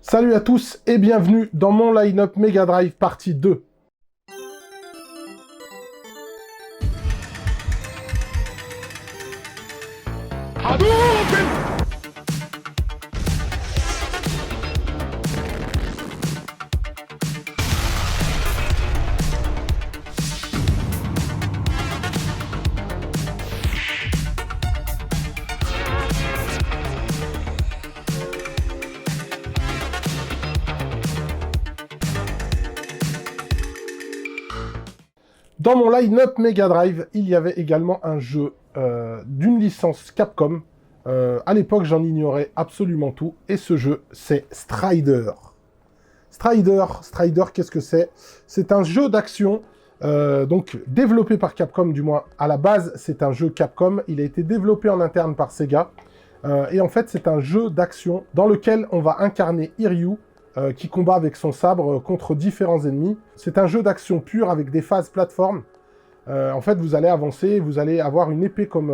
Salut à tous et bienvenue dans mon line-up Mega Drive partie 2. Hadouken! Dans mon line-up Mega Drive, il y avait également un jeu d'une licence Capcom. À l'époque, j'en ignorais absolument tout. Et ce jeu, c'est Strider. Strider, qu'est-ce que c'est? C'est un jeu d'action, donc développé par Capcom, du moins à la base, c'est un jeu Capcom. Il a été développé en interne par Sega. Et en fait, c'est un jeu d'action dans lequel on va incarner Hiryu, qui combat avec son sabre contre différents ennemis. C'est un jeu d'action pur avec des phases plateformes. En fait, vous allez avancer, vous allez avoir une épée comme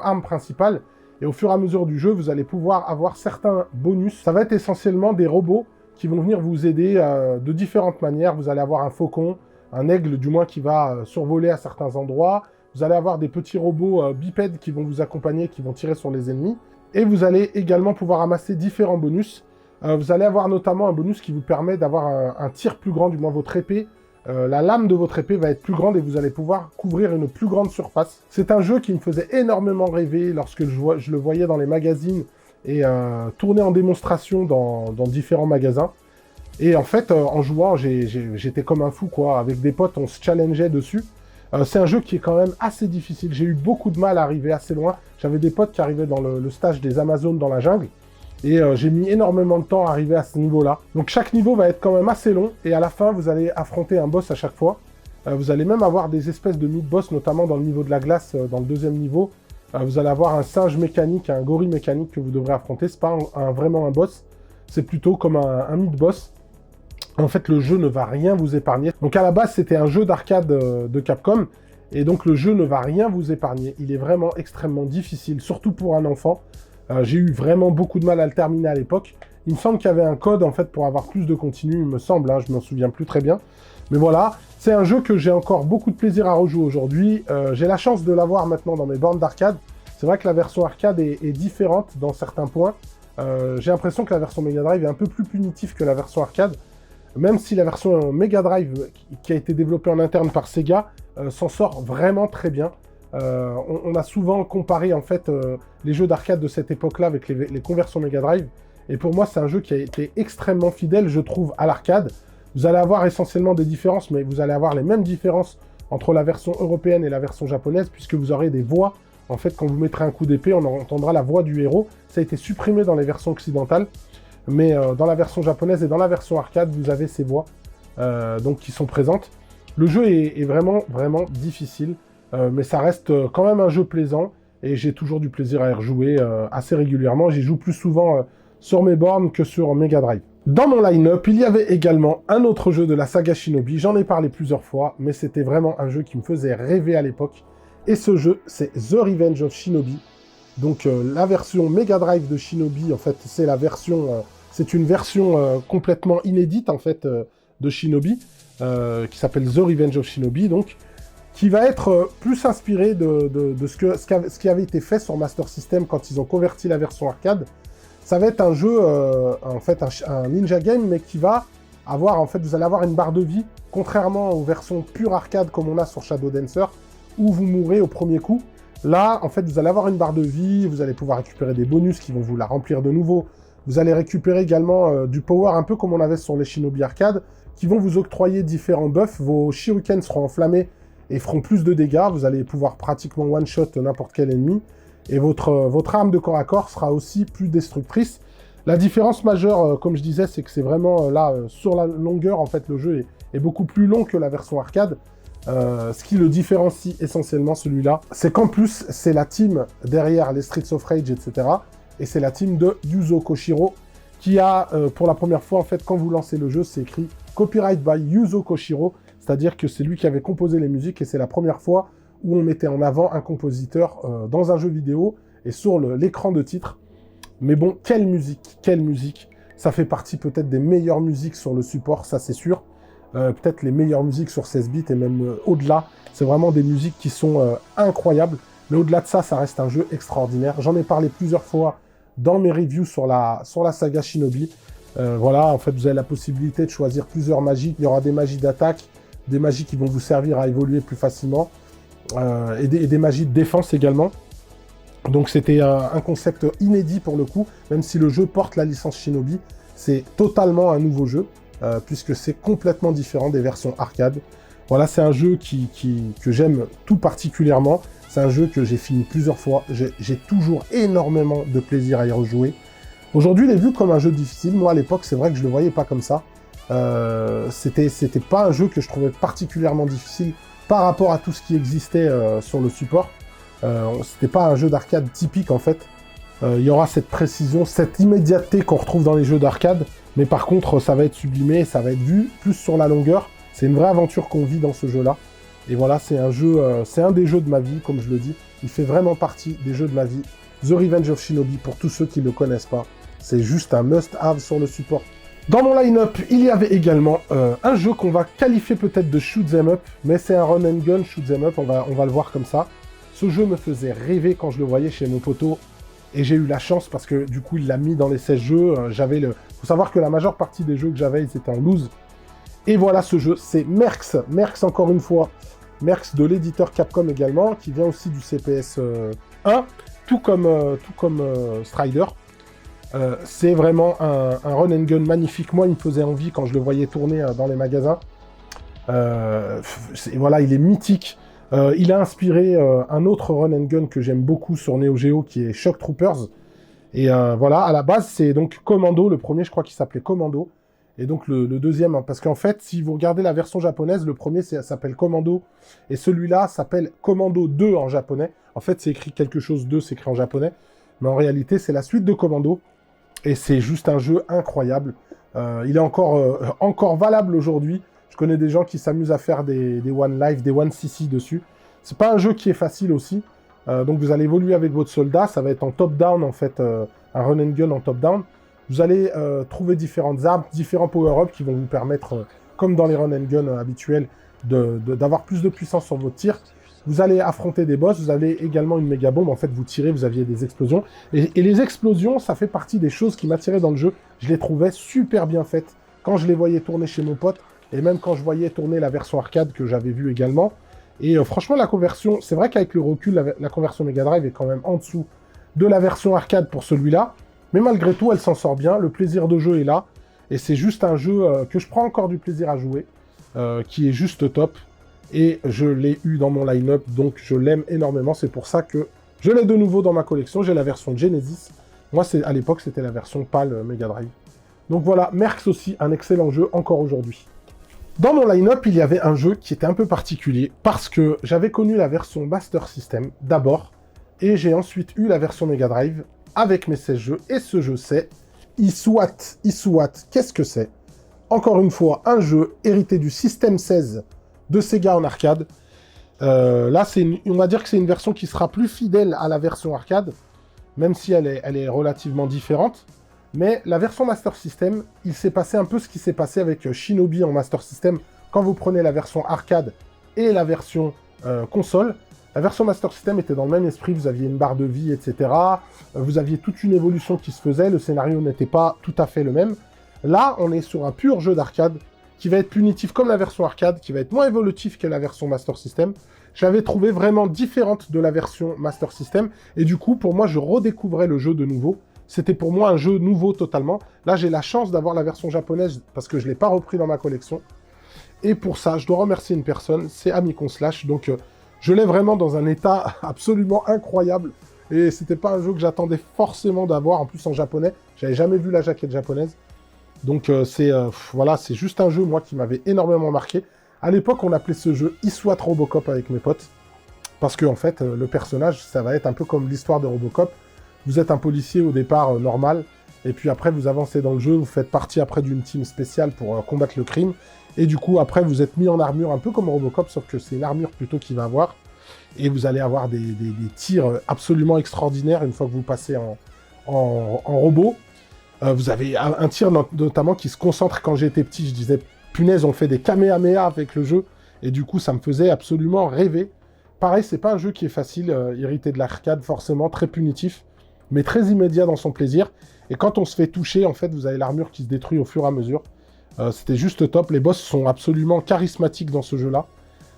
arme principale, et au fur et à mesure du jeu, vous allez pouvoir avoir certains bonus. Ça va être essentiellement des robots qui vont venir vous aider de différentes manières. Vous allez avoir un faucon, un aigle du moins qui va survoler à certains endroits. Vous allez avoir des petits robots bipèdes qui vont vous accompagner, qui vont tirer sur les ennemis. Et vous allez également pouvoir amasser différents bonus. Vous allez avoir notamment un bonus qui vous permet d'avoir un tir plus grand, du moins votre épée. La lame de votre épée va être plus grande et vous allez pouvoir couvrir une plus grande surface. C'est un jeu qui me faisait énormément rêver lorsque je le voyais dans les magazines et tourner en démonstration dans différents magasins. Et en fait, en jouant, j'étais comme un fou, quoi. Avec des potes, on se challengeait dessus. C'est un jeu qui est quand même assez difficile. J'ai eu beaucoup de mal à arriver assez loin. J'avais des potes qui arrivaient dans le stage des Amazones dans la jungle. Et j'ai mis énormément de temps à arriver à ce niveau-là. Donc chaque niveau va être quand même assez long. Et à la fin, vous allez affronter un boss à chaque fois. Vous allez même avoir des espèces de mid-boss, notamment dans le niveau de la glace, dans le deuxième niveau. Vous allez avoir un singe mécanique, un gorille mécanique que vous devrez affronter. C'est pas vraiment un boss. C'est plutôt comme un mid-boss. En fait, le jeu ne va rien vous épargner. Donc à la base, c'était un jeu d'arcade de Capcom. Et donc le jeu ne va rien vous épargner. Il est vraiment extrêmement difficile, surtout pour un enfant. J'ai eu vraiment beaucoup de mal à le terminer à l'époque. Il me semble qu'il y avait un code en fait pour avoir plus de continu, il me semble, hein, je m'en souviens plus très bien. Mais voilà, c'est un jeu que j'ai encore beaucoup de plaisir à rejouer aujourd'hui. J'ai la chance de l'avoir maintenant dans mes bornes d'arcade. C'est vrai que la version arcade est différente dans certains points. J'ai l'impression que la version Mega Drive est un peu plus punitive que la version arcade. Même si la version Mega Drive, qui a été développée en interne par Sega, s'en sort vraiment très bien. On a souvent comparé en fait les jeux d'arcade de cette époque-là avec les conversions Mega Drive. Et pour moi, c'est un jeu qui a été extrêmement fidèle, je trouve, à l'arcade. Vous allez avoir essentiellement des différences, mais vous allez avoir les mêmes différences entre la version européenne et la version japonaise, puisque vous aurez des voix. En fait, quand vous mettrez un coup d'épée, on entendra la voix du héros. Ça a été supprimé dans les versions occidentales. Mais dans la version japonaise et dans la version arcade, vous avez ces voix donc qui sont présentes. Le jeu est vraiment, vraiment difficile. Mais ça reste quand même un jeu plaisant et j'ai toujours du plaisir à y rejouer assez régulièrement. J'y joue plus souvent sur mes bornes que sur Mega Drive. Dans mon line-up, il y avait également un autre jeu de la saga Shinobi. J'en ai parlé plusieurs fois, mais c'était vraiment un jeu qui me faisait rêver à l'époque. Et ce jeu, c'est The Revenge of Shinobi. Donc la version Mega Drive de Shinobi, en fait, c'est la version, c'est une version complètement inédite en fait de Shinobi qui s'appelle The Revenge of Shinobi, donc qui va être plus inspiré de ce qui avait été fait sur Master System quand ils ont converti la version arcade. Ça va être un jeu, en fait, un ninja game, mais qui va avoir, en fait, vous allez avoir une barre de vie, contrairement aux versions pure arcade comme on a sur Shadow Dancer, où vous mourrez au premier coup. Là, en fait, vous allez avoir une barre de vie, vous allez pouvoir récupérer des bonus qui vont vous la remplir de nouveau. Vous allez récupérer également du power, un peu comme on avait sur les Shinobi arcade, qui vont vous octroyer différents buffs. Vos shurikens seront enflammés et feront plus de dégâts. Vous allez pouvoir pratiquement one-shot n'importe quel ennemi. Et votre arme de corps à corps sera aussi plus destructrice. La différence majeure, comme je disais, c'est que c'est vraiment là, sur la longueur, en fait, le jeu est beaucoup plus long que la version arcade. Ce qui le différencie essentiellement, celui-là, c'est qu'en plus, c'est la team derrière les Streets of Rage, etc. Et c'est la team de Yuzo Koshiro, qui a, pour la première fois, en fait, quand vous lancez le jeu, c'est écrit « Copyright by Yuzo Koshiro », c'est-à-dire que c'est lui qui avait composé les musiques, et c'est la première fois où on mettait en avant un compositeur dans un jeu vidéo, et sur l'écran de titre. Mais bon, quelle musique, quelle musique. Ça fait partie peut-être des meilleures musiques sur le support, ça c'est sûr. Peut-être les meilleures musiques sur 16 bits et même au-delà. C'est vraiment des musiques qui sont incroyables. Mais au-delà de ça, ça reste un jeu extraordinaire. J'en ai parlé plusieurs fois dans mes reviews sur la saga Shinobi. Voilà, en fait, vous avez la possibilité de choisir plusieurs magies. Il y aura des magies d'attaque, des magies qui vont vous servir à évoluer plus facilement, et des magies de défense également. Donc c'était un concept inédit pour le coup, même si le jeu porte la licence Shinobi, c'est totalement un nouveau jeu, puisque c'est complètement différent des versions arcade. Voilà, c'est un jeu que j'aime tout particulièrement. C'est un jeu que j'ai fini plusieurs fois. J'ai toujours énormément de plaisir à y rejouer. Aujourd'hui, il est vu comme un jeu difficile. Moi, à l'époque, c'est vrai que je le voyais pas comme ça. C'était pas un jeu que je trouvais particulièrement difficile par rapport à tout ce qui existait sur le support. C'était pas un jeu d'arcade typique, en fait. Il y aura cette précision, cette immédiateté qu'on retrouve dans les jeux d'arcade. Mais par contre, ça va être sublimé, ça va être vu plus sur la longueur. C'est une vraie aventure qu'on vit dans ce jeu-là. Et voilà, c'est un jeu, c'est un des jeux de ma vie, comme je le dis. Il fait vraiment partie des jeux de ma vie. The Revenge of Shinobi, pour tous ceux qui ne le connaissent pas, c'est juste un must-have sur le support. Dans mon line-up, il y avait également un jeu qu'on va qualifier peut-être de shoot 'em up, mais c'est un run and gun shoot 'em up, on va le voir comme ça. Ce jeu me faisait rêver quand je le voyais chez mon poteau, et j'ai eu la chance parce que du coup il l'a mis dans les 16 jeux. Faut savoir que la majeure partie des jeux que j'avais, ils étaient en loose. Et voilà ce jeu, c'est Mercs. Mercs encore une fois. Mercs de l'éditeur Capcom également, qui vient aussi du CPS 1, tout comme Strider. C'est vraiment un run and gun magnifique. Moi, il me faisait envie quand je le voyais tourner dans les magasins. Voilà, il est mythique. Il a inspiré un autre run and gun que j'aime beaucoup sur Neo Geo, qui est Shock Troopers. Et voilà, à la base, c'est donc Commando. Le premier, je crois qu'il s'appelait Commando. Et donc le deuxième, hein, parce qu'en fait, si vous regardez la version japonaise, le premier s'appelle Commando, et celui-là s'appelle Commando 2 en japonais. En fait, c'est écrit quelque chose 2, c'est écrit en japonais, mais en réalité, c'est la suite de Commando, et c'est juste un jeu incroyable. Il est encore valable aujourd'hui. Je connais des gens qui s'amusent à faire des One Life, des One CC dessus. C'est pas un jeu qui est facile aussi, donc vous allez évoluer avec votre soldat, ça va être en top-down en fait, un run and gun en top-down. Vous allez trouver différentes armes, différents power-ups qui vont vous permettre, comme dans les run and gun habituels, d'avoir plus de puissance sur votre tir. Vous allez affronter des boss, vous avez également une méga bombe, en fait vous tirez, vous aviez des explosions. Et les explosions, ça fait partie des choses qui m'attiraient dans le jeu. Je les trouvais super bien faites quand je les voyais tourner chez mon pote, et même quand je voyais tourner la version arcade que j'avais vue également. Et franchement, la conversion, c'est vrai qu'avec le recul, la conversion Mega Drive est quand même en dessous de la version arcade pour celui-là. Mais malgré tout, elle s'en sort bien, le plaisir de jeu est là, et c'est juste un jeu que je prends encore du plaisir à jouer, qui est juste top, et je l'ai eu dans mon line-up, donc je l'aime énormément, c'est pour ça que je l'ai de nouveau dans ma collection. J'ai la version Genesis, moi à l'époque c'était la version PAL Mega Drive. Donc voilà, Mercs aussi, un excellent jeu encore aujourd'hui. Dans mon line-up, il y avait un jeu qui était un peu particulier, parce que j'avais connu la version Master System d'abord, et j'ai ensuite eu la version Mega Drive, avec mes 16 jeux, et ce jeu c'est Isuat. Isuat, qu'est-ce que c'est? Encore une fois, un jeu hérité du système 16 de Sega en arcade. Là, on va dire que c'est une version qui sera plus fidèle à la version arcade, même si elle est relativement différente. Mais la version Master System, il s'est passé un peu ce qui s'est passé avec Shinobi en Master System, quand vous prenez la version arcade et la version console. La version Master System était dans le même esprit, vous aviez une barre de vie, etc. Vous aviez toute une évolution qui se faisait, le scénario n'était pas tout à fait le même. Là, on est sur un pur jeu d'arcade, qui va être punitif comme la version arcade, qui va être moins évolutif que la version Master System. Je l'avais trouvé vraiment différente de la version Master System, et du coup, pour moi, je redécouvrais le jeu de nouveau. C'était pour moi un jeu nouveau totalement. Là, j'ai la chance d'avoir la version japonaise, parce que je ne l'ai pas repris dans ma collection. Et pour ça, je dois remercier une personne, c'est Amicon Slash, donc... je l'ai vraiment dans un état absolument incroyable. Et c'était pas un jeu que j'attendais forcément d'avoir, en plus en japonais. J'avais jamais vu la jaquette japonaise. Donc voilà, c'est juste un jeu, moi, qui m'avait énormément marqué. À l'époque, on appelait ce jeu Isuat Robocop avec mes potes. Parce que, en fait, le personnage, ça va être un peu comme l'histoire de Robocop. Vous êtes un policier au départ normal. Et puis après, vous avancez dans le jeu, vous faites partie après d'une team spéciale pour combattre le crime. Et du coup, après, vous êtes mis en armure, un peu comme Robocop, sauf que c'est une armure plutôt qu'il va avoir. Et vous allez avoir des tirs absolument extraordinaires une fois que vous passez en robot. Vous avez un tir notamment qui se concentre. Quand j'étais petit, je disais, punaise, on fait des kamehameha avec le jeu. Et du coup, ça me faisait absolument rêver. Pareil, c'est pas un jeu qui est facile, hérité de l'arcade, forcément, très punitif, mais très immédiat dans son plaisir. Et quand on se fait toucher, en fait, vous avez l'armure qui se détruit au fur et à mesure. C'était juste top. Les boss sont absolument charismatiques dans ce jeu-là.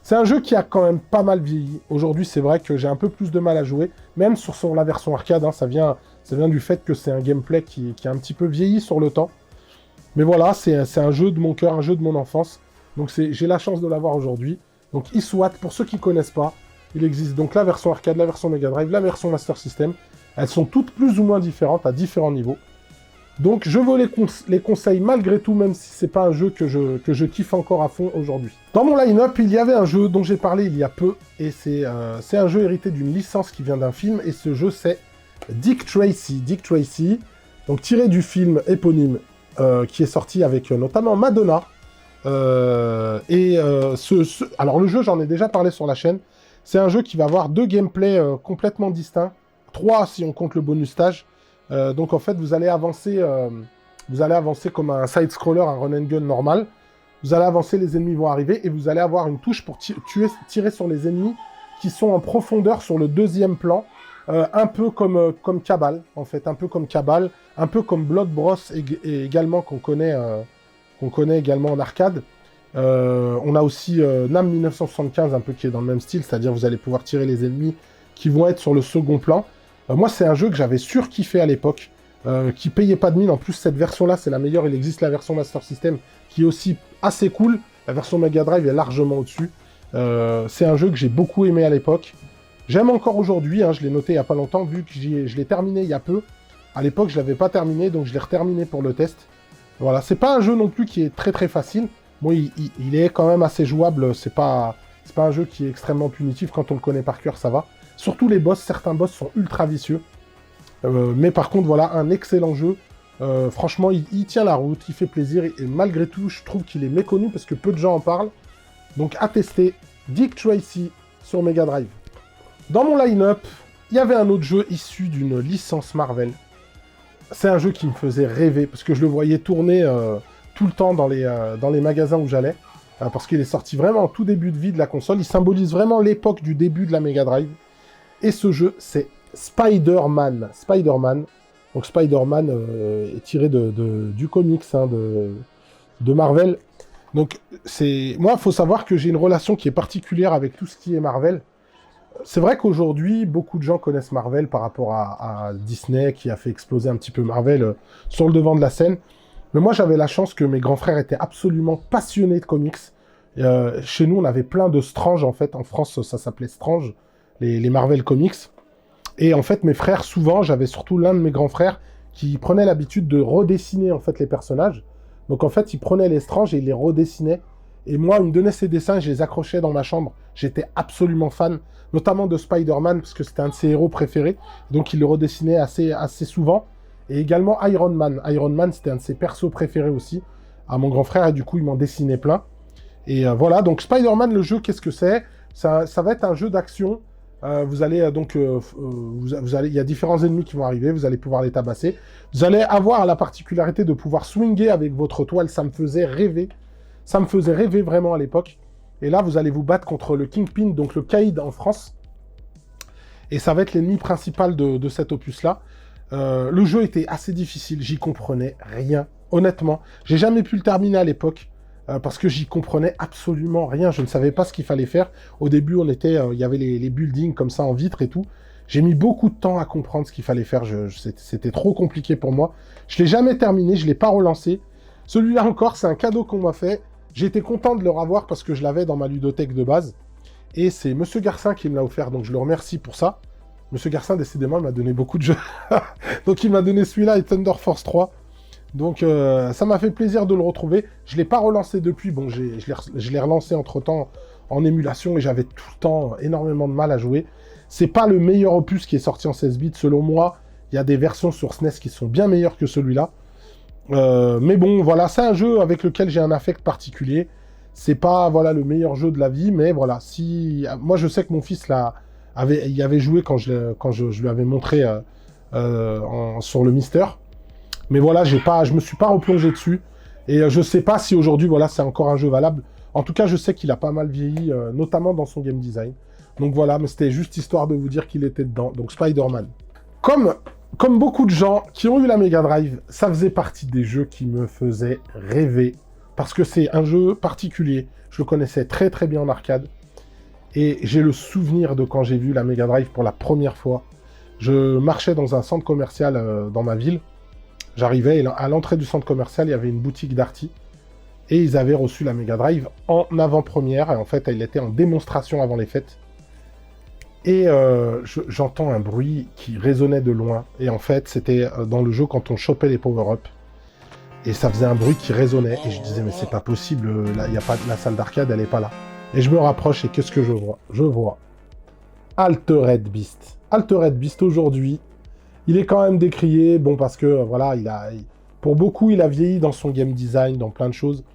C'est un jeu qui a quand même pas mal vieilli. Aujourd'hui, c'est vrai que j'ai un peu plus de mal à jouer, même sur la version arcade. Hein, ça vient du fait que c'est un gameplay qui a un petit peu vieilli sur le temps. Mais voilà, c'est un jeu de mon cœur, un jeu de mon enfance. Donc j'ai la chance de l'avoir aujourd'hui. Donc eSWAT, pour ceux qui ne connaissent pas, il existe donc la version arcade, la version Mega Drive, la version Master System. Elles sont toutes plus ou moins différentes à différents niveaux. Donc je vous les conseille malgré tout, même si c'est pas un jeu que je kiffe encore à fond aujourd'hui. Dans mon line-up, il y avait un jeu dont j'ai parlé il y a peu, et c'est un jeu hérité d'une licence qui vient d'un film, et ce jeu c'est Dick Tracy. Dick Tracy, donc tiré du film éponyme qui est sorti avec notamment Madonna. Alors le jeu, j'en ai déjà parlé sur la chaîne. C'est un jeu qui va avoir 2 gameplays complètement distincts, 3 si on compte le bonus stage. Donc en fait, vous allez avancer comme un side-scroller, un run and gun normal. Vous allez avancer, les ennemis vont arriver, et vous allez avoir une touche pour tirer sur les ennemis qui sont en profondeur sur le 2e plan, un peu comme Cabal, en fait, un peu comme Cabal, un peu comme Blood Bros et également qu'on connaît également en arcade. On a aussi NAM 1975, un peu qui est dans le même style, c'est-à-dire vous allez pouvoir tirer les ennemis qui vont être sur le second plan. Moi, c'est un jeu que j'avais surkiffé à l'époque, qui payait pas de mine. En plus, cette version-là, c'est la meilleure. Il existe la version Master System, qui est aussi assez cool. La version Mega Drive est largement au-dessus. C'est un jeu que j'ai beaucoup aimé à l'époque. J'aime encore aujourd'hui, hein, je l'ai noté il y a pas longtemps, vu que je l'ai terminé il y a peu. À l'époque, je l'avais pas terminé, donc je l'ai reterminé pour le test. Voilà, c'est pas un jeu non plus qui est très très facile. Bon, il est quand même assez jouable. C'est pas un jeu qui est extrêmement punitif. Quand on le connaît par cœur, ça va. Surtout les boss, certains boss sont ultra vicieux. Mais par contre, voilà, un excellent jeu. Franchement, il tient la route, il fait plaisir. Et malgré tout, je trouve qu'il est méconnu parce que peu de gens en parlent. Donc à tester, Dick Tracy sur Mega Drive. Dans mon line-up, il y avait un autre jeu issu d'une licence Marvel. C'est un jeu qui me faisait rêver parce que je le voyais tourner tout le temps dans les magasins où j'allais. Parce qu'il est sorti vraiment au tout début de vie de la console. Il symbolise vraiment l'époque du début de la Mega Drive. Et ce jeu, c'est Spider-Man. Spider-Man. Donc Spider-Man est tiré du comics hein, de Marvel. Donc moi, il faut savoir que j'ai une relation qui est particulière avec tout ce qui est Marvel. C'est vrai qu'aujourd'hui, beaucoup de gens connaissent Marvel par rapport à Disney, qui a fait exploser un petit peu Marvel sur le devant de la scène. Mais moi, j'avais la chance que mes grands frères étaient absolument passionnés de comics. Chez nous, on avait plein de Strange, en fait. En France, ça s'appelait Strange, les Marvel Comics. Et en fait, mes frères, souvent, j'avais surtout l'un de mes grands frères qui prenait l'habitude de redessiner, en fait, les personnages. Donc, en fait, il prenait les Strange et il les redessinait. Et moi, il me donnait ses dessins, je les accrochais dans ma chambre. J'étais absolument fan, notamment de Spider-Man, parce que c'était un de ses héros préférés. Donc, il le redessinait assez souvent. Et également Iron Man. Iron Man, c'était un de ses persos préférés aussi, à mon grand frère, et du coup, il m'en dessinait plein. Et voilà, donc Spider-Man, le jeu, qu'est-ce que c'est ? Ça va être un jeu d'action. Vous allez il y a différents ennemis qui vont arriver, vous allez pouvoir les tabasser. Vous allez avoir la particularité de pouvoir swinger avec votre toile, ça me faisait rêver. Ça me faisait rêver vraiment à l'époque. Et là, vous allez vous battre contre le Kingpin, donc le Caïd en France. Et ça va être l'ennemi principal de cet opus-là. Le jeu était assez difficile, j'y comprenais rien. Honnêtement, j'ai jamais pu le terminer à l'époque. Parce que j'y comprenais absolument rien, je ne savais pas ce qu'il fallait faire. Au début, il y avait les buildings comme ça en vitre et tout. J'ai mis beaucoup de temps à comprendre ce qu'il fallait faire, c'était trop compliqué pour moi. Je l'ai jamais terminé, je l'ai pas relancé. Celui-là encore, c'est un cadeau qu'on m'a fait. J'étais content de le revoir parce que je l'avais dans ma ludothèque de base. Et c'est Monsieur Garcin qui me l'a offert, donc je le remercie pour ça. Monsieur Garcin, décidément, il m'a donné beaucoup de jeux. Donc il m'a donné celui-là et Thunder Force 3. Donc ça m'a fait plaisir de le retrouver. Je ne l'ai pas relancé depuis. Bon, je l'ai relancé entre-temps en émulation et j'avais tout le temps énormément de mal à jouer. C'est pas le meilleur opus qui est sorti en 16 bits. Selon moi, il y a des versions sur SNES qui sont bien meilleures que celui-là. Mais bon, voilà, c'est un jeu avec lequel j'ai un affect particulier. C'est pas voilà, le meilleur jeu de la vie, mais voilà. Moi, je sais que mon fils y avait joué quand je lui avais montré sur le Mister. Mais voilà, je me suis pas replongé dessus. Et je sais pas si aujourd'hui, voilà, c'est encore un jeu valable. En tout cas, je sais qu'il a pas mal vieilli, notamment dans son game design. Donc voilà, mais c'était juste histoire de vous dire qu'il était dedans. Donc Spider-Man. Comme beaucoup de gens qui ont eu la Mega Drive, ça faisait partie des jeux qui me faisaient rêver. Parce que c'est un jeu particulier. Je le connaissais très très bien en arcade. Et j'ai le souvenir de quand j'ai vu la Mega Drive pour la première fois. Je marchais dans un centre commercial dans ma ville. J'arrivais et à l'entrée du centre commercial, il y avait une boutique d'Arty. Et ils avaient reçu la Mega Drive en avant-première. Et en fait, elle était en démonstration avant les fêtes. Et j'entends un bruit qui résonnait de loin. Et en fait, c'était dans le jeu quand on chopait les power-up. Et ça faisait un bruit qui résonnait. Et je disais, mais c'est pas possible, là, y a pas, la salle d'arcade, elle est pas là. Et je me rapproche et qu'est-ce que je vois? Je vois Altered Beast. Altered Beast, aujourd'hui, il est quand même décrié, bon, parce que, voilà, pour beaucoup, il a vieilli dans son game design, dans plein de choses.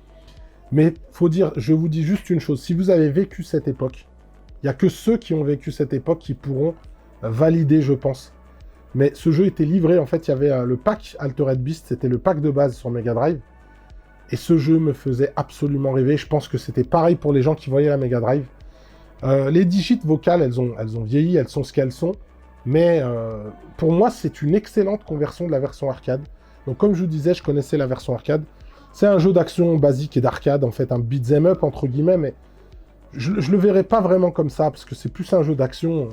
Mais, faut dire, je vous dis juste une chose, si vous avez vécu cette époque, il n'y a que ceux qui ont vécu cette époque qui pourront valider, je pense. Mais ce jeu était livré, en fait, il y avait le pack Altered Beast, c'était le pack de base sur Mega Drive. Et ce jeu me faisait absolument rêver. Je pense que c'était pareil pour les gens qui voyaient la Mega Drive. Les digits vocales, elles ont vieilli, elles sont ce qu'elles sont. Mais pour moi, c'est une excellente conversion de la version arcade. Donc comme je vous disais, je connaissais la version arcade. C'est un jeu d'action basique et d'arcade, en fait, un beat'em up, entre guillemets, mais je le verrais pas vraiment comme ça, parce que c'est plus un jeu d'action.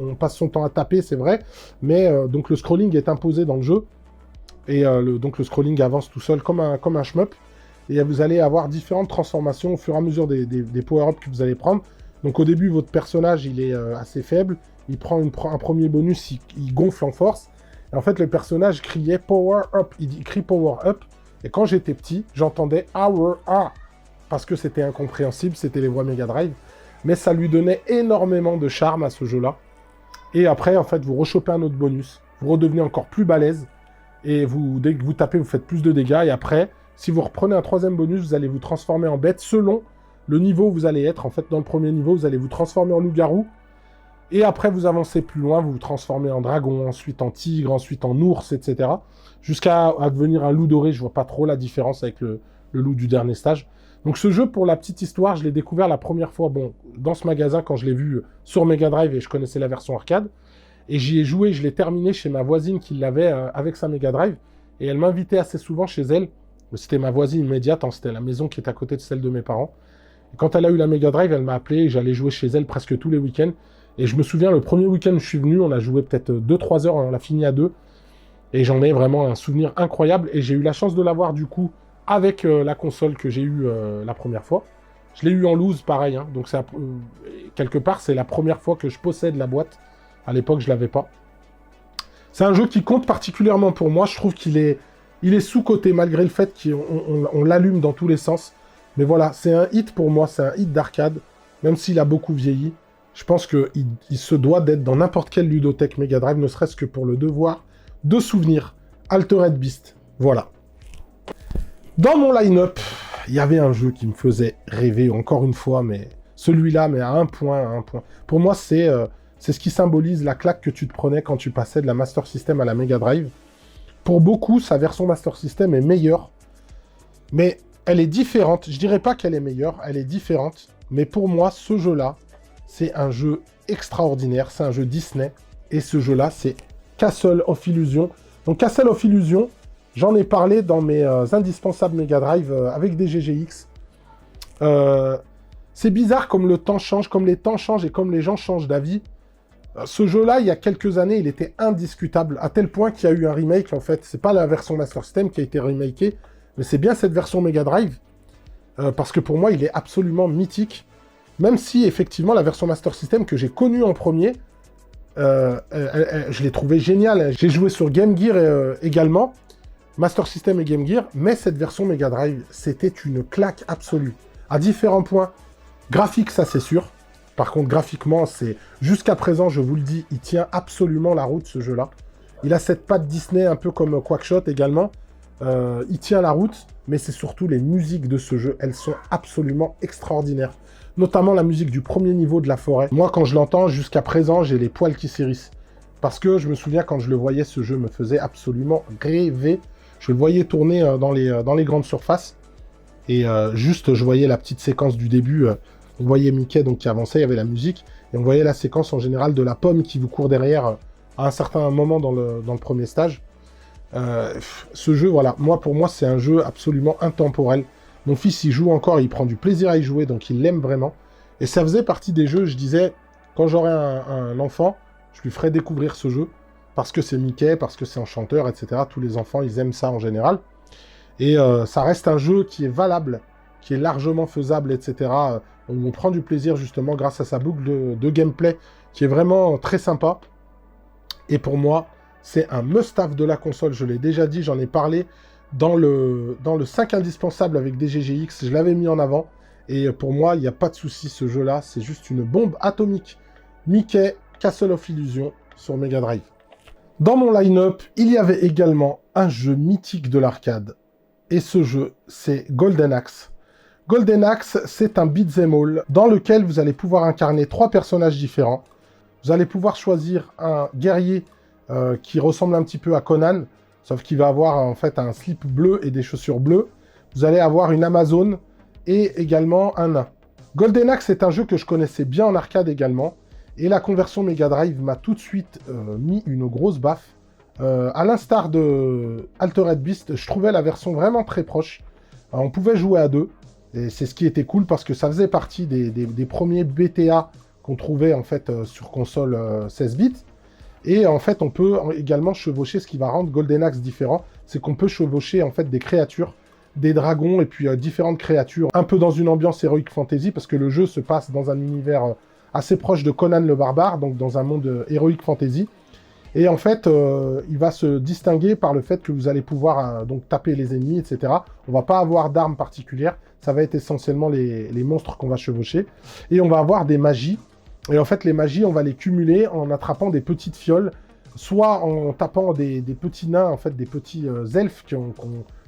On passe son temps à taper, c'est vrai, mais donc le scrolling est imposé dans le jeu. Et donc le scrolling avance tout seul comme un shmup. Et vous allez avoir différentes transformations au fur et à mesure des power-ups que vous allez prendre. Donc au début, votre personnage, il est assez faible. Il prend un premier bonus, il gonfle en force. Et en fait, le personnage criait Power Up. Il crie Power Up. Et quand j'étais petit, j'entendais Hour A. Parce que c'était incompréhensible, c'était les voix Mega Drive. Mais ça lui donnait énormément de charme à ce jeu-là. Et après, en fait, vous rechopez un autre bonus. Vous redevenez encore plus balèze. Et dès que vous tapez, vous faites plus de dégâts. Et après, si vous reprenez un troisième bonus, vous allez vous transformer en bête selon le niveau où vous allez être. En fait, dans le premier niveau, vous allez vous transformer en loup-garou. Et après, vous avancez plus loin, vous vous transformez en dragon, ensuite en tigre, ensuite en ours, etc. Jusqu'à devenir un loup doré. Je vois pas trop la différence avec le loup du dernier stage. Donc ce jeu, pour la petite histoire, je l'ai découvert la première fois dans ce magasin quand je l'ai vu sur Mega Drive et je connaissais la version arcade. Et j'y ai joué, je l'ai terminé chez ma voisine qui l'avait avec sa Mega Drive. Et elle m'invitait assez souvent chez elle. C'était ma voisine immédiate, hein, c'était la maison qui est à côté de celle de mes parents. Et quand elle a eu la Mega Drive, elle m'a appelé et j'allais jouer chez elle presque tous les week-ends. Et je me souviens, le premier week-end où je suis venu, on a joué peut-être 2-3 heures, on l'a fini à 2. Et j'en ai vraiment un souvenir incroyable. Et j'ai eu la chance de l'avoir du coup avec la console que j'ai eue la première fois. Je l'ai eu en loose, pareil. Hein, donc quelque part, c'est la première fois que je possède la boîte. À l'époque, je l'avais pas. C'est un jeu qui compte particulièrement pour moi. Je trouve qu'il est sous-coté, malgré le fait qu'on l'allume dans tous les sens. Mais voilà, c'est un hit pour moi. C'est un hit d'arcade, même s'il a beaucoup vieilli. Je pense qu'il se doit d'être dans n'importe quelle ludothèque Mega Drive, ne serait-ce que pour le devoir de souvenir. Altered Beast. Voilà. Dans mon line-up, il y avait un jeu qui me faisait rêver, encore une fois, mais celui-là, mais à un point. Pour moi, c'est ce qui symbolise la claque que tu te prenais quand tu passais de la Master System à la Mega Drive. Pour beaucoup, sa version Master System est meilleure, mais elle est différente. Je dirais pas qu'elle est meilleure, elle est différente, mais pour moi, ce jeu-là, c'est un jeu extraordinaire, c'est un jeu Disney, et ce jeu-là, c'est Castle of Illusion. Donc Castle of Illusion, j'en ai parlé dans mes indispensables Mega Drive avec des GGX. C'est bizarre comme le temps change, comme les temps changent et comme les gens changent d'avis. Ce jeu-là, il y a quelques années, il était indiscutable, à tel point qu'il y a eu un remake, en fait. C'est pas la version Master System qui a été remakée, mais c'est bien cette version Mega Drive, parce que pour moi, il est absolument mythique. Même si, effectivement, la version Master System que j'ai connue en premier, je l'ai trouvée géniale. J'ai joué sur Game Gear également, Master System et Game Gear, mais cette version Mega Drive, c'était une claque absolue. À différents points, graphique, ça c'est sûr. Par contre, graphiquement, c'est jusqu'à présent, je vous le dis, il tient absolument la route, ce jeu-là. Il a cette patte Disney, un peu comme Quackshot également. Il tient la route, mais c'est surtout les musiques de ce jeu. Elles sont absolument extraordinaires. Notamment la musique du premier niveau de la forêt. Moi, quand je l'entends, jusqu'à présent, j'ai les poils qui s'hérissent. parce que je me souviens quand je le voyais, ce jeu me faisait absolument rêver. Je le voyais tourner dans les grandes surfaces, et juste je voyais la petite séquence du début, on voyait Mickey donc, qui avançait, il y avait la musique, et on voyait la séquence en général de la pomme qui vous court derrière à un certain moment dans le premier stage. Ce jeu, voilà, pour moi, c'est un jeu absolument intemporel. Mon fils, il joue encore, il prend du plaisir à y jouer, donc il l'aime vraiment. Et ça faisait partie des jeux, je disais, quand j'aurai un enfant, je lui ferai découvrir ce jeu, parce que c'est Mickey, parce que c'est enchanteur, etc. Tous les enfants, ils aiment ça en général. Et ça reste un jeu qui est valable, qui est largement faisable, etc. On prend du plaisir, justement, grâce à sa boucle de gameplay, qui est vraiment très sympa. Et pour moi, c'est un must-have de la console, je l'ai déjà dit, j'en ai parlé dans le 5 indispensable avec DGGX, je l'avais mis en avant, et pour moi, il n'y a pas de souci, ce jeu-là, c'est juste une bombe atomique. Mickey, Castle of Illusion, sur Mega Drive. Dans mon line-up, il y avait également un jeu mythique de l'arcade, et ce jeu, c'est Golden Axe. Golden Axe, c'est un beat'em all, dans lequel vous allez pouvoir incarner 3 personnages différents. Vous allez pouvoir choisir un guerrier qui ressemble un petit peu à Conan, sauf qu'il va avoir en fait un slip bleu et des chaussures bleues. Vous allez avoir une Amazone et également un nain. Golden Axe est un jeu que je connaissais bien en arcade également, et la conversion Mega Drive m'a tout de suite mis une grosse baffe. À l'instar de Altered Beast, je trouvais la version vraiment très proche. On pouvait jouer à 2, et c'est ce qui était cool parce que ça faisait partie des premiers BTA qu'on trouvait en fait sur console 16 bits. Et en fait, on peut également chevaucher, ce qui va rendre Golden Axe différent, c'est qu'on peut chevaucher en fait des créatures, des dragons et puis différentes créatures, un peu dans une ambiance Heroic Fantasy, parce que le jeu se passe dans un univers assez proche de Conan le Barbare, donc dans un monde Heroic Fantasy. Et en fait, il va se distinguer par le fait que vous allez pouvoir donc taper les ennemis, etc. On va pas avoir d'armes particulières, ça va être essentiellement les monstres qu'on va chevaucher. Et on va avoir des magies. Et en fait, les magies, on va les cumuler en attrapant des petites fioles, soit en tapant des petits nains, en fait, des petits elfes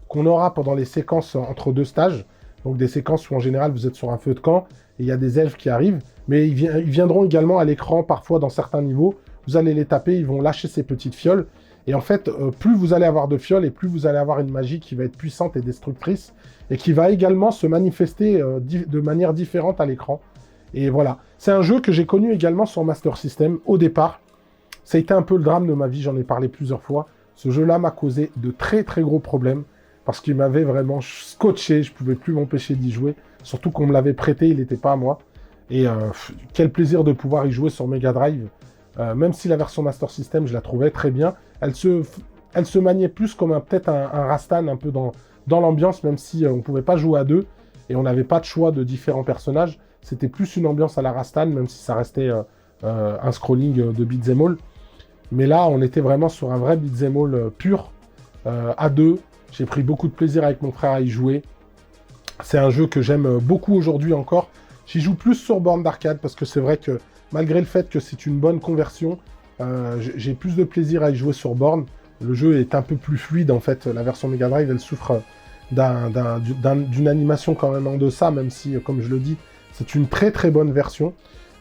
qu'on aura pendant les séquences entre 2 stages. Donc des séquences où, en général, vous êtes sur un feu de camp, et il y a des elfes qui arrivent. Mais ils viendront également à l'écran, parfois, dans certains niveaux. Vous allez les taper, ils vont lâcher ces petites fioles. Et en fait, plus vous allez avoir de fioles, et plus vous allez avoir une magie qui va être puissante et destructrice, et qui va également se manifester de manière différente à l'écran. Et voilà, c'est un jeu que j'ai connu également sur Master System au départ. Ça a été un peu le drame de ma vie, j'en ai parlé plusieurs fois. Ce jeu-là m'a causé de très très gros problèmes, parce qu'il m'avait vraiment scotché, je pouvais plus m'empêcher d'y jouer. Surtout qu'on me l'avait prêté, il n'était pas à moi. Et quel plaisir de pouvoir y jouer sur Mega Drive. Même si la version Master System, je la trouvais très bien. Elle se maniait plus comme peut-être un Rastan, un peu dans l'ambiance, même si on ne pouvait pas jouer à 2, et on n'avait pas de choix de différents personnages. C'était plus une ambiance à la Rastan, même si ça restait un scrolling de beat'em all. Mais là, on était vraiment sur un vrai beat'em all pur, à 2. J'ai pris beaucoup de plaisir avec mon frère à y jouer. C'est un jeu que j'aime beaucoup aujourd'hui encore. J'y joue plus sur borne d'arcade, parce que c'est vrai que, malgré le fait que c'est une bonne conversion, j'ai plus de plaisir à y jouer sur borne. Le jeu est un peu plus fluide, en fait. La version Mega Drive, elle souffre d'une animation quand même en deçà, même si, comme je le dis, c'est une très très bonne version.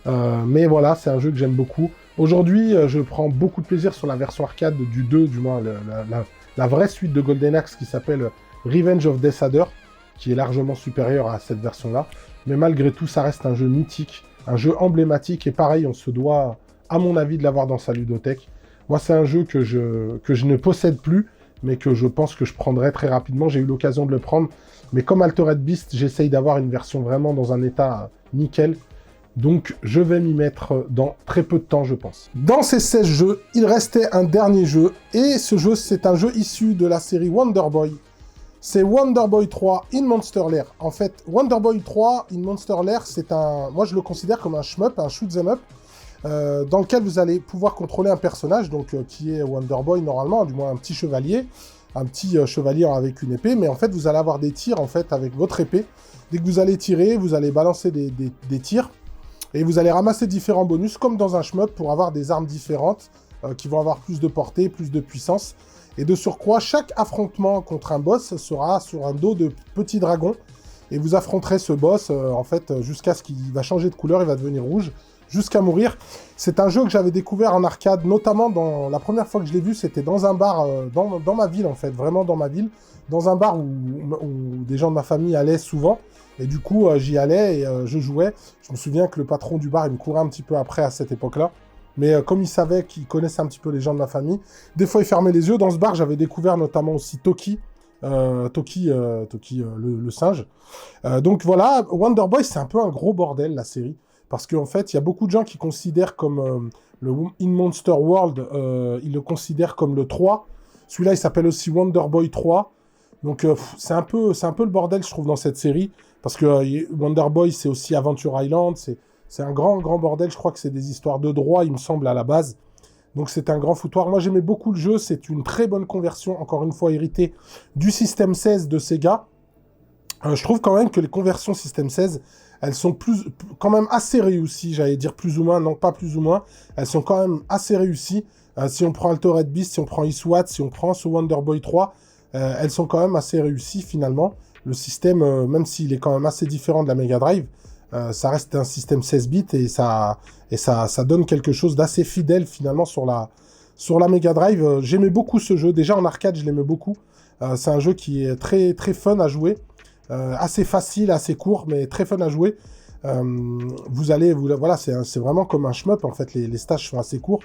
Mais voilà, c'est un jeu que j'aime beaucoup. Aujourd'hui, je prends beaucoup de plaisir sur la version arcade du 2, du moins la vraie suite de Golden Axe qui s'appelle Revenge of Death Adder, qui est largement supérieure à cette version-là. Mais malgré tout, ça reste un jeu mythique, un jeu emblématique, et pareil, on se doit, à mon avis, de l'avoir dans sa ludothèque. Moi, c'est un jeu que je ne possède plus, mais que je pense que je prendrai très rapidement. J'ai eu l'occasion de le prendre, mais comme Altered Beast, j'essaye d'avoir une version vraiment dans un état nickel. Donc, je vais m'y mettre dans très peu de temps, je pense. Dans ces 16 jeux, il restait un dernier jeu, et ce jeu, c'est un jeu issu de la série Wonder Boy. C'est Wonder Boy 3 in Monster Lair. En fait, Wonder Boy 3 in Monster Lair, c'est un... Moi, je le considère comme un shmup, un shoot'em up, dans lequel vous allez pouvoir contrôler un personnage, donc qui est Wonder Boy normalement, du moins un petit chevalier avec une épée, mais en fait, vous allez avoir des tirs, en fait, avec votre épée. Dès que vous allez tirer, vous allez balancer des tirs, et vous allez ramasser différents bonus, comme dans un shmup, pour avoir des armes différentes, qui vont avoir plus de portée, plus de puissance. Et de surcroît, chaque affrontement contre un boss sera sur un dos de petits dragons. Et vous affronterez ce boss, en fait, jusqu'à ce qu'il va changer de couleur, il va devenir rouge, jusqu'à mourir. C'est un jeu que j'avais découvert en arcade, notamment la première fois que je l'ai vu, c'était dans un bar dans ma ville en fait, vraiment dans ma ville, dans un bar où des gens de ma famille allaient souvent. Et du coup, j'y allais et je jouais. Je me souviens que le patron du bar, il me courait un petit peu après à cette époque-là. Mais comme il savait qu'il connaissait un petit peu les gens de ma famille, des fois il fermait les yeux. Dans ce bar, j'avais découvert notamment aussi Toki, le singe. Donc voilà, Wonder Boy, c'est un peu un gros bordel, la série. Parce qu'en fait, il y a beaucoup de gens qui considèrent comme le In Monster World, ils le considèrent comme le 3. Celui-là, il s'appelle aussi Wonder Boy 3. Donc c'est un peu le bordel, je trouve, dans cette série. Parce que Wonder Boy, c'est aussi Adventure Island, c'est un grand bordel. Je crois que c'est des histoires de droit, il me semble, à la base. Donc c'est un grand foutoir. Moi, j'aimais beaucoup le jeu. C'est une très bonne conversion, encore une fois héritée, du système 16 de Sega. Je trouve quand même que les conversions système 16, elles sont quand même assez réussies. J'allais dire plus ou moins, non pas plus ou moins. Elles sont quand même assez réussies. Si on prend Altered Beast, si on prend Eastward, si on prend ce Wonder Boy 3, elles sont quand même assez réussies finalement. Le système, même s'il est quand même assez différent de la Mega Drive, ça reste un système 16 bits et ça donne quelque chose d'assez fidèle finalement sur la Mega Drive. J'aimais beaucoup ce jeu. Déjà en arcade, je l'aimais beaucoup. C'est un jeu qui est très, très fun à jouer. Assez facile, assez court, mais très fun à jouer. Voilà, c'est vraiment comme un shmup, en fait, les stages sont assez courts.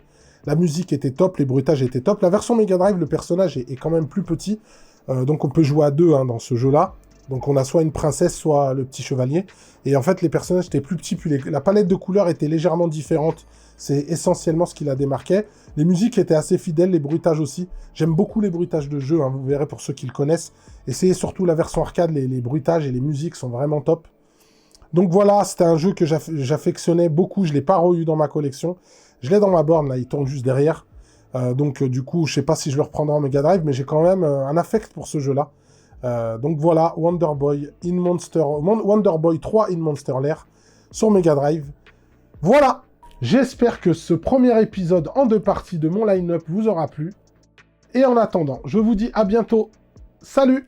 La musique était top, les bruitages étaient top. La version Mega Drive, le personnage est quand même plus petit, donc on peut jouer à deux dans ce jeu-là. Donc on a soit une princesse, soit le petit chevalier. Et en fait, les personnages étaient plus petits, puis la palette de couleurs était légèrement différente. C'est essentiellement ce qui la démarquait. Les musiques étaient assez fidèles, les bruitages aussi. J'aime beaucoup les bruitages de jeu, vous verrez pour ceux qui le connaissent. Essayez surtout la version arcade, les bruitages et les musiques sont vraiment top. Donc voilà, c'était un jeu que j'affectionnais beaucoup. Je ne l'ai pas re-eu dans ma collection. Je l'ai dans ma borne, là, il tourne juste derrière. Donc du coup, je ne sais pas si je le reprendrai en Mega Drive, mais j'ai quand même un affect pour ce jeu-là. Donc voilà, Wonder Boy 3 in Monster Lair sur Mega Drive. Voilà, j'espère que ce premier épisode en 2 parties de mon line-up vous aura plu. Et en attendant, je vous dis à bientôt. Salut!